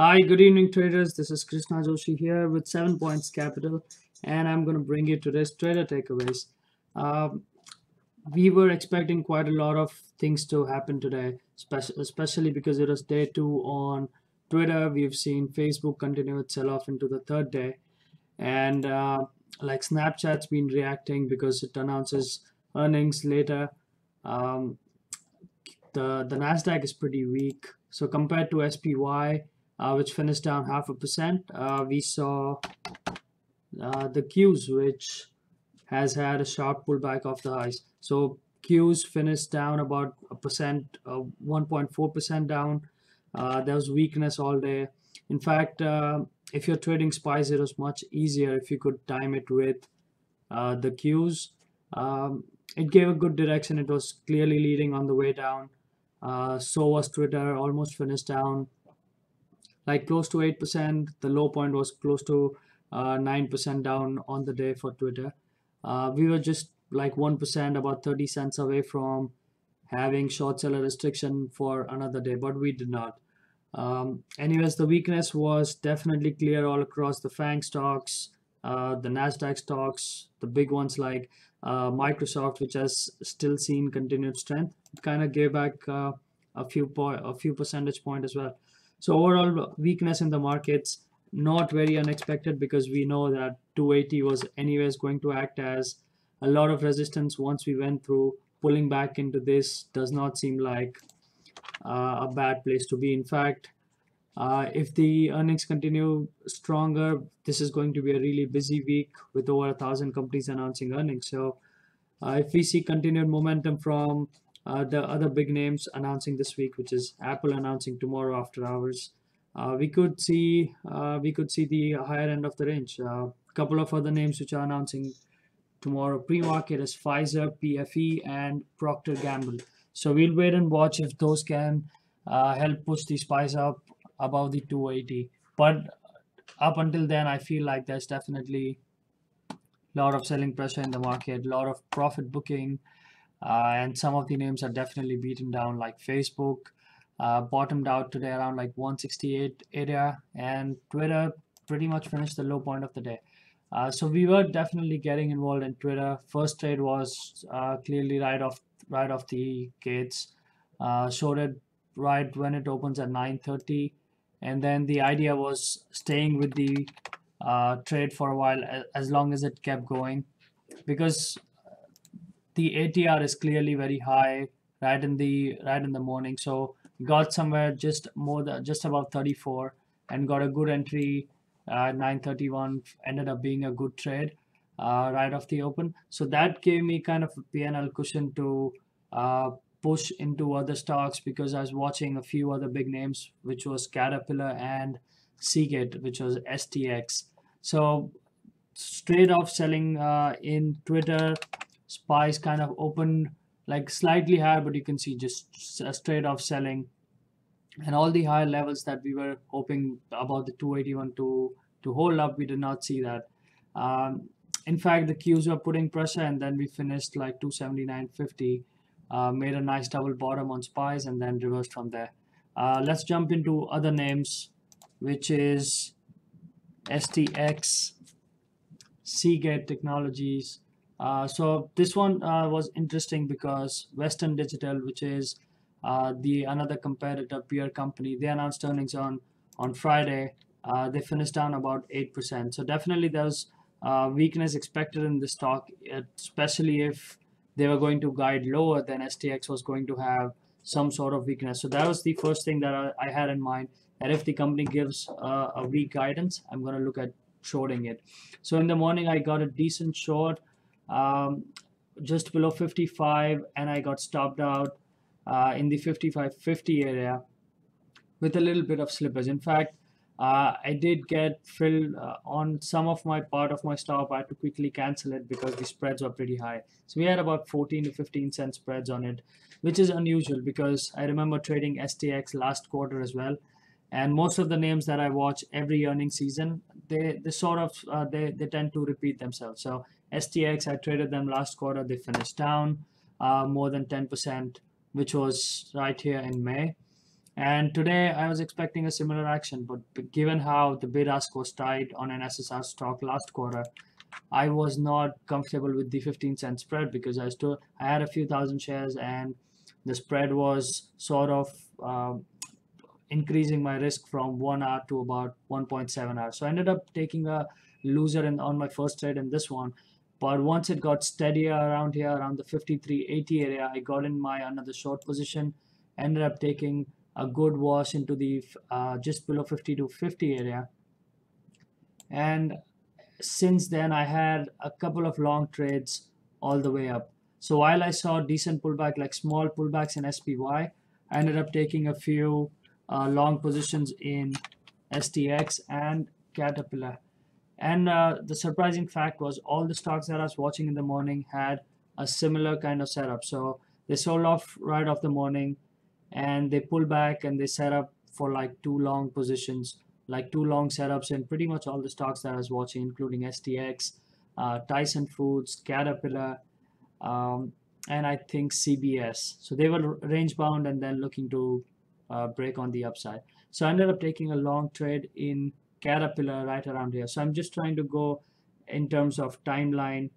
Hi, good evening, traders. This is Krishna Joshi here with 7 Points Capital, and I'm going to bring you today's trader takeaways. Um, we were expecting quite a lot of things to happen today, especially because it was day two on Twitter. We've seen Facebook continue its sell off into the third day, and like Snapchat's been reacting because it announces earnings later. Um, the Nasdaq is pretty weak. So compared to SPY, which finished down 0.5%, we saw the Qs, which has had a sharp pullback off the highs. So Qs finished down about a percent, 1.4% down. There was weakness all day. In fact, if you're trading SPYs, it was much easier if you could time it with the Qs. It gave a good direction. It was clearly leading on the way down. So was Twitter, almost finished down like close to 8%. The low point was close to 9% down on the day for Twitter. We were just like 1%, about 30 cents away from having short seller restriction for another day, but we did not. Anyways, the weakness was definitely clear all across the FANG stocks, the NASDAQ stocks, the big ones like Microsoft, which has still seen continued strength. It kind of gave back a few percentage point as well. So overall weakness in the markets, not very unexpected because we know that 280 was anyways going to act as a lot of resistance once we went through. Pulling back into this does not seem like a bad place to be. In fact, if the earnings continue stronger, this is going to be a really busy week with over 1,000 companies announcing earnings. So if we see continued momentum from the other big names announcing this week, which is Apple announcing tomorrow after hours, we could see the higher end of the range. A couple of other names which are announcing tomorrow pre-market is Pfizer, PFE, and Procter Gamble. So we'll wait and watch if those can help push the spice up above the 280. But up until then, I feel like there's definitely a lot of selling pressure in the market, a lot of profit booking, and some of the names are definitely beaten down, like Facebook. Bottomed out today around like 168 area, and Twitter pretty much finished the low point of the day. So we were definitely getting involved in Twitter. First trade was clearly right off the gates. Showed it right when it opens at 9:30, and then the idea was staying with the trade for a while as long as it kept going, because the ATR is clearly very high right in the morning. So got somewhere just above 34 and got a good entry at 9:31. Ended up being a good trade right off the open. So that gave me kind of a PNL cushion to uh, push into other stocks, because I was watching a few other big names, which was Caterpillar and Seagate, which was STX. So straight off selling in Twitter. Spies kind of open like slightly higher, but you can see just straight off selling, and all the higher levels that we were hoping about the 281 to hold up, we did not see that. In fact, the Qs were putting pressure, and then we finished like 279.50, made a nice double bottom on spies, and then reversed from there. Let's jump into other names, which is STX, Seagate Technologies. So this one was interesting because Western Digital, which is the another competitor peer company, they announced earnings on Friday. They finished down about 8%. So definitely there's weakness expected in the stock, especially if they were going to guide lower, then STX was going to have some sort of weakness. So that was the first thing that I had in mind. And if the company gives a weak guidance, I'm going to look at shorting it. So in the morning, I got a decent short, um, just below 55, and I got stopped out in the 55.50 area with a little bit of slippage. In fact, I did get filled on some of my part of my stop. I had to quickly cancel it because the spreads were pretty high. So we had about 14 to 15 cent spreads on it, which is unusual because I remember trading STX last quarter as well. And most of the names that I watch every earning season, they sort of they tend to repeat themselves. So STX, I traded them last quarter. They finished down more than 10%, which was right here in May. And today I was expecting a similar action, but given how the bid ask was tight on an SSR stock last quarter, I was not comfortable with the 15-cent spread because I had a few thousand shares and the spread was sort of increasing my risk from 1 hour to about 1.7 hours. So I ended up taking a loser on my first trade in this one. But once it got steadier around here, around the 53.80 area, I got in my another short position, ended up taking a good wash into the just below 52.50 area. And since then, I had a couple of long trades all the way up. So while I saw decent pullback, like small pullbacks in SPY, I ended up taking a few long positions in STX and Caterpillar. And the surprising fact was all the stocks that I was watching in the morning had a similar kind of setup. So they sold off right off the morning and they pulled back and they set up for like two long positions, like two long setups in pretty much all the stocks that I was watching, including STX, Tyson Foods, Caterpillar, um, and I think CBS. So they were range bound and then looking to break on the upside. So I ended up taking a long trade in Caterpillar right around here. So I'm just trying to go in terms of timeline,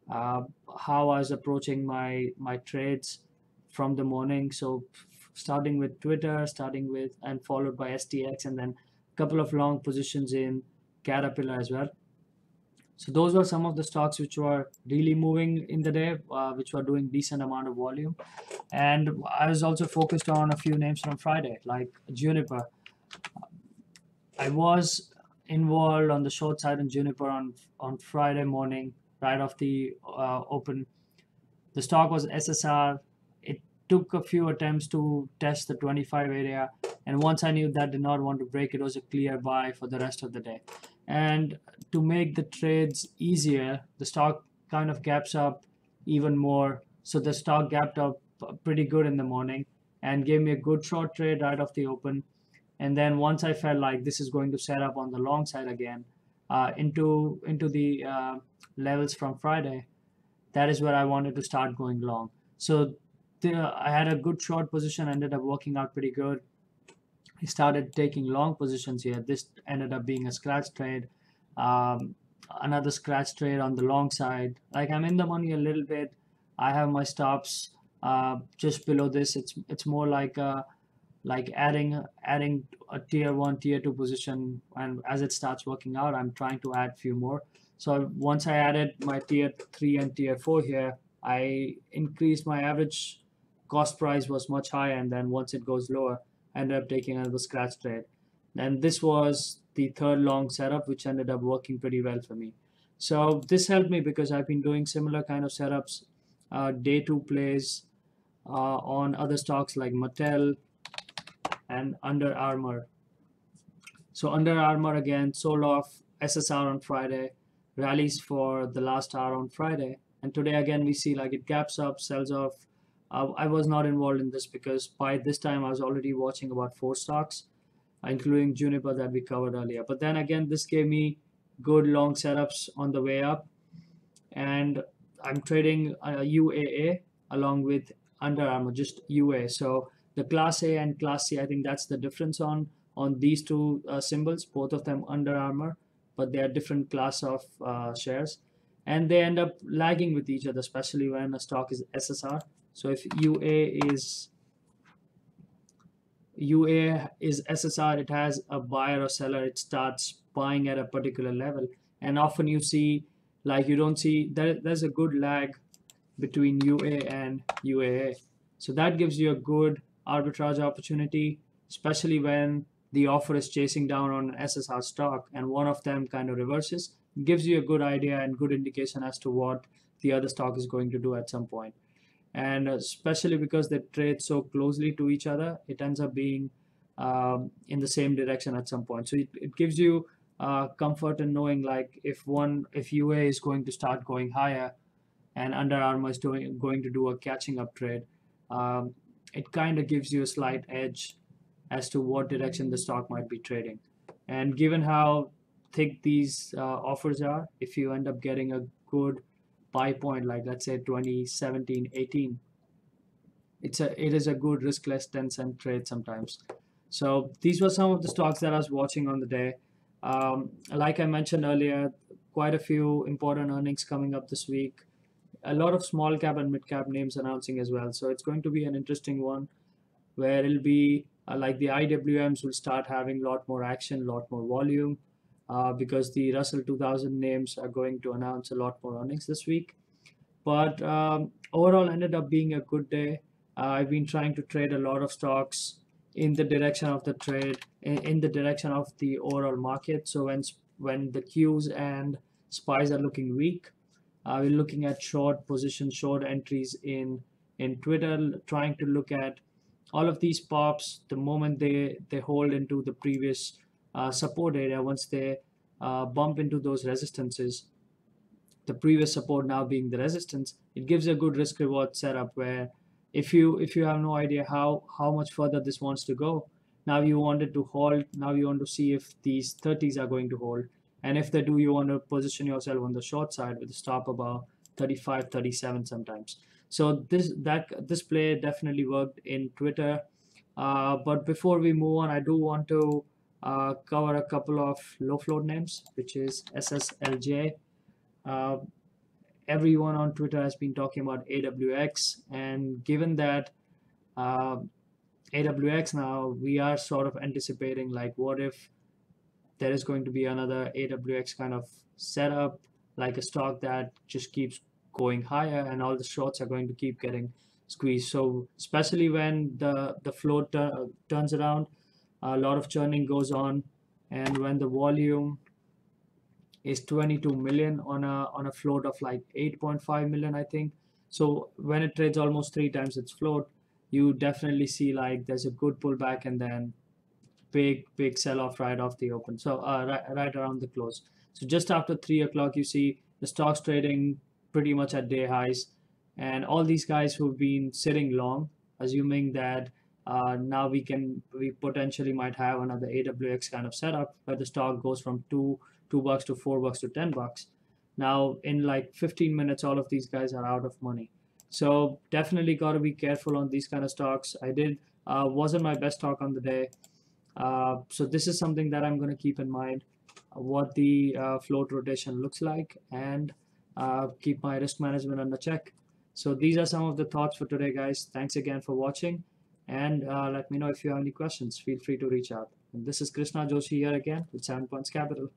uh, how I was approaching my trades from the morning. So starting with Twitter, starting with and followed by STX, and then a couple of long positions in Caterpillar as well. So those were some of the stocks which were really moving in the day, which were doing decent amount of volume. And I was also focused on a few names from Friday, like Juniper. I was involved on the short side in Juniper on Friday morning, right off the open. The stock was SSR. It took a few attempts to test the 25 area, and once I knew that did not want to break, it was a clear buy for the rest of the day. And to make the trades easier, the stock kind of gaps up even more. So the stock gapped up pretty good in the morning and gave me a good short trade right off the open. And then once I felt like this is going to set up on the long side again, into the levels from Friday, that is where I wanted to start going long. So I had a good short position, ended up working out pretty good. I started taking long positions here. This ended up being a scratch trade, um, another scratch trade on the long side. Like I'm in the money a little bit. I have my stops just below this. It's more like adding a tier one, tier two position, and as it starts working out, I'm trying to add few more. So once I added my tier three and tier four here, I increased my average cost price was much higher, and then once it goes lower, I ended up taking another scratch trade. And this was the third long setup, which ended up working pretty well for me. So this helped me because I've been doing similar kind of setups, day two plays on other stocks like Mattel and Under Armour. So Under Armour again sold off SSR on Friday, rallies for the last hour on Friday, and today again we see like it gaps up, sells off. I was not involved in this because by this time I was already watching about four stocks, including Juniper that we covered earlier. But then again, this gave me good long setups on the way up, and I'm trading UAA along with Under Armour, just UA. So the Class A and Class C, I think that's the difference on these two symbols, both of them Under Armour, but they are different class of shares, and they end up lagging with each other, especially when a stock is SSR. So if UA is SSR, it has a buyer or seller, it starts buying at a particular level. And often you see, like you don't see, there's a good lag between UA and UAA. So that gives you a good arbitrage opportunity, especially when the offer is chasing down on an SSR stock and one of them kind of reverses. It gives you a good idea and good indication as to what the other stock is going to do at some point. And especially because they trade so closely to each other, it ends up being in the same direction at some point. So it gives you comfort in knowing like if UA is going to start going higher and Under Armour is going to do a catching up trade, it kind of gives you a slight edge as to what direction the stock might be trading. And given how thick these offers are, if you end up getting a good buy point, like let's say 2017, 18, it is a good riskless 10-cent trade sometimes. So these were some of the stocks that I was watching on the day. Like I mentioned earlier, quite a few important earnings coming up this week. A lot of small cap and mid cap names announcing as well. So it's going to be an interesting one where it'll be like the IWMs will start having a lot more action, a lot more volume, because the Russell 2000 names are going to announce a lot more earnings this week. But overall, ended up being a good day. I've been trying to trade a lot of stocks in the direction of the trade, in the direction of the overall market. So when the Qs and SPYs are looking weak, we're looking at short position, short entries in Twitter, trying to look at all of these pops the moment they hold into the previous support area. Once they bump into those resistances, the previous support now being the resistance, it gives a good risk reward setup where if you have no idea how much further this wants to go, now you want it to hold, now you want to see if these 30s are going to hold, and if they do, you want to position yourself on the short side with a stop about 35, 37 sometimes. So this play definitely worked in Twitter. But before we move on, I do want to cover a couple of low float names, which is SSLJ. uh, Everyone on Twitter has been talking about AWX, and given that uh, AWX now, we are sort of anticipating like, what if there is going to be another AWX kind of setup, like a stock that just keeps going higher, and all the shorts are going to keep getting squeezed. So especially when the float turns around, a lot of churning goes on, and when the volume is 22 million on a float of like 8.5 million, I think. So when it trades almost three times its float, you definitely see like there's a good pullback and then big sell off right off the open. So right around the close. So just after 3 o'clock, you see the stocks trading pretty much at day highs, and all these guys who've been sitting long, assuming that now we potentially might have another AWX kind of setup where the stock goes from two bucks to $4 to $10. Now in like 15 minutes, all of these guys are out of money. So definitely got to be careful on these kind of stocks. I did wasn't my best stock on the day. So this is something that I'm going to keep in mind, what the float rotation looks like, and keep my risk management under check. So these are some of the thoughts for today, guys. Thanks again for watching, and let me know if you have any questions. Feel free to reach out. And this is Krishna Joshi here again with 7 Points Capital.